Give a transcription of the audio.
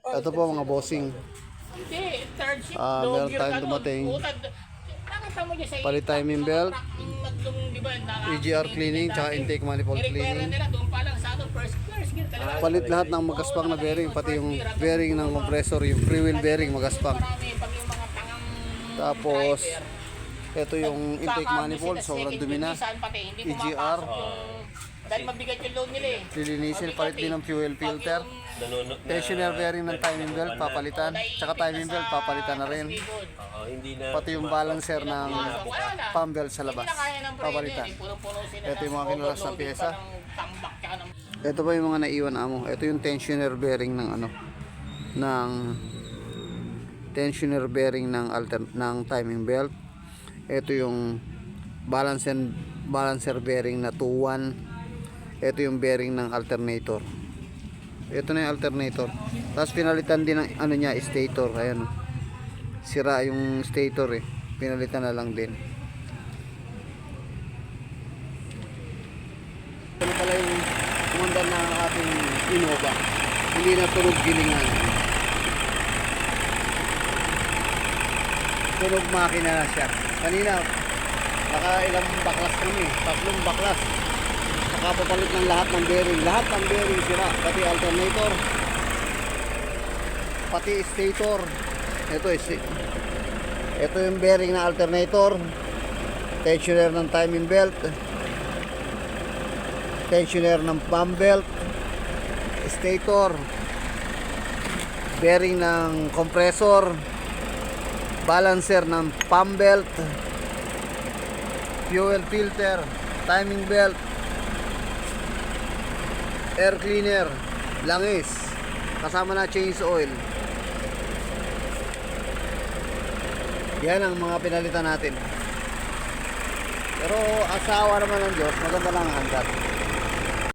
Ito po mga bossing. Hindi, third shift. Meron tayong dumating. Nakita mo dyan sa Palit timing belt, di ba, EGR cleaning, tsaka intake manifold cleaning. nila doon pa lang sa first gear talaga. Palit lahat ng magaspang na bearing, pati yung bearing ng compressor, yung free wheel bearing magaspang. Marami pag yung mga tangang Tapos, driver. ito yung intake manifold, sobrang dumi na. EGR, Dahil mabigat yung load nila eh. lilinisin, palit din ng fuel filter. Tensioner bearing ng timing belt, papalitan. Tsaka timing belt, papalitan na rin. Hindi na Pati yung balancer ng pump belt sa labas, papalitan. Ito yung mga kinalas na pyesa. Ito pa yung mga naiwan amo. Ito yung tensioner bearing ng ano, ng tensioner bearing ng timing belt. Ito yung balancer bearing na 2-1. Ito yung bearing ng alternator. Ito na yung alternator. Tapos pinalitan din ng ano niya, stator. Ayan oh. Sira yung stator eh. Pinalitan na lang din. Ito pala yung kumandan ng ating Innova. Hindi na tunog gilingan. Tunog makina na siya. Kanina, naka ilang baklas kami. 3 baklas. Nakapapalit ng lahat ng bearing. Lahat ng bearing sira. Pati alternator. Pati stator. Ito yung bearing na alternator. Tensioner ng timing belt. Tensioner ng pump belt. Stator. Bearing ng compressor. Balancer ng pump belt. Fuel filter. Timing belt. Air cleaner, langis, kasama na change oil. Yan ang mga pinalitan natin. Pero asawa naman ng Diyos, maganda lang ang hanggat.